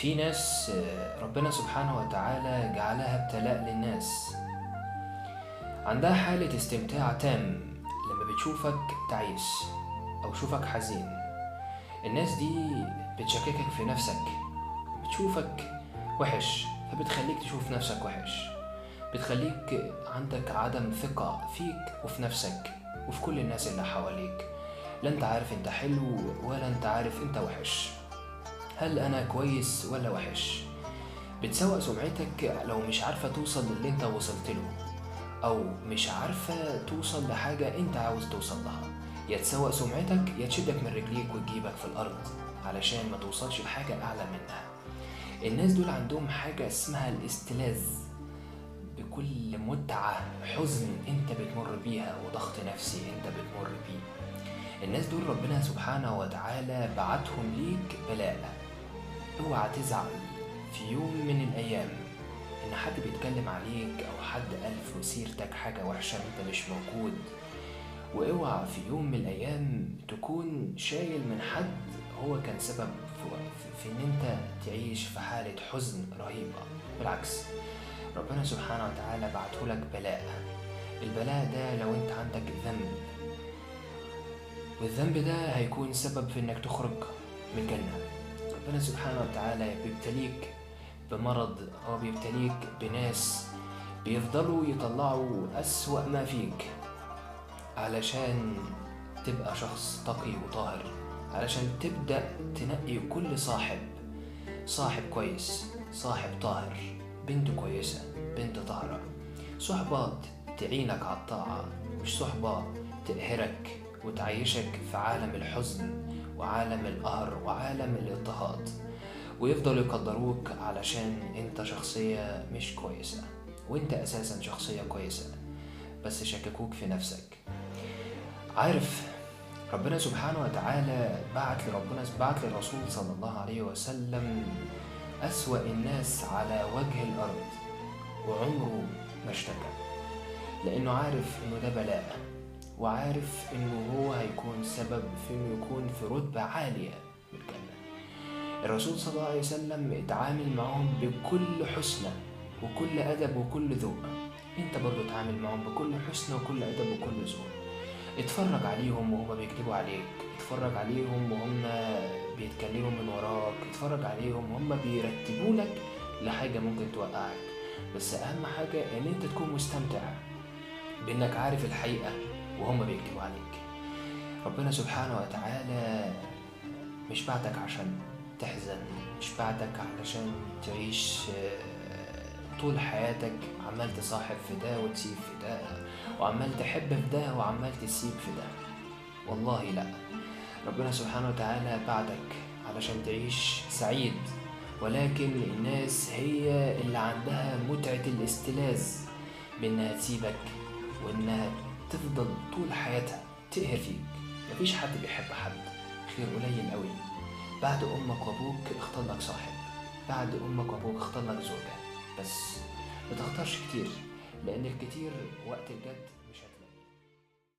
في ناس ربنا سبحانه وتعالى جعلها ابتلاء للناس، عندها حالة استمتاع تام لما بتشوفك تعيس أو شوفك حزين. الناس دي بتشككك في نفسك، بتشوفك وحش فبتخليك تشوف نفسك وحش، بتخليك عندك عدم ثقة فيك وفي نفسك وفي كل الناس اللي حواليك. لا انت عارف انت حلو ولا انت عارف انت وحش، هل انا كويس ولا وحش. بتسوء سمعتك لو مش عارفة توصل للي انت وصلت له، او مش عارفة توصل لحاجة انت عاوز توصل لها. يا تسوء سمعتك يا تشدك من رجليك وتجيبك في الارض علشان ما توصلش لحاجة اعلى منها. الناس دول عندهم حاجة اسمها الاستلاذ بكل متعة، حزن انت بتمر بيها وضغط نفسي انت بتمر بيه. الناس دول ربنا سبحانه وتعالى بعتهم ليك بلاء. اوعى تزعل في يوم من الايام ان حد بيتكلم عليك او حد قال في سيرتك حاجة وحشة انت مش موجود. واوعى في يوم من الايام تكون شايل من حد هو كان سبب في ان انت تعيش في حالة حزن رهيبة. بالعكس، ربنا سبحانه وتعالى بعتهولك بلاء. البلاء ده لو انت عندك ذنب، والذنب ده هيكون سبب في انك تخرج من الجنة. ربنا سبحانه وتعالى بيبتليك بمرض أو بيبتليك بناس بيفضلوا يطلعوا أسوأ ما فيك علشان تبقى شخص تقي وطاهر، علشان تبدأ تنقي كل صاحب كويس، صاحب طاهر، بنت كويسة، بنت طاهرة، صحبات تعينك على الطاعة، مش صحبة تقهرك وتعيشك في عالم الحزن وعالم القهر وعالم الاضطهاد، ويفضلوا يقدروك علشان انت شخصية مش كويسة وانت اساسا شخصية كويسة، بس شككوك في نفسك. عارف ربنا سبحانه وتعالى بعت للرسول صلى الله عليه وسلم أسوأ الناس على وجه الأرض وعمره ما اشتكى، لأنه عارف إنه ده بلاء، وعارف إنه هو هيكون سبب في إنه يكون في رتبة عالية بالجنة. الرسول صلى الله عليه وسلم اتعامل معهم بكل حسنى وكل أدب وكل ذوق. انت برضو اتعامل معهم بكل حسنى وكل أدب وكل ذوق. اتفرج عليهم وهم بيكتبوا عليك، اتفرج عليهم وهم بيتكلموا من وراك، اتفرج عليهم وهم بيرتبوا لك لحاجة ممكن توقعك. بس أهم حاجة إن انت تكون مستمتع بإنك عارف الحقيقة وهم بيكتبوا عليك. ربنا سبحانه وتعالى مش بعتك عشان تحزن، مش بعتك علشان تعيش طول حياتك عمال تصاحب في ده وتسيب في ده، وعمال تحب في ده وعمال تسيب في ده. والله لا، ربنا سبحانه وتعالى بعتك علشان تعيش سعيد، ولكن الناس هي اللي عندها متعة الاستلاذ بانها تسيبك وانها تفضل طول حياتها تقهر فيك. مفيش حد بيحب حد، خير قليل قوي. بعد امك وابوك اختار لك صاحب، بعد امك وابوك اختار لك زوجة، بس ما تختارش كتير، لان الكتير وقت الجد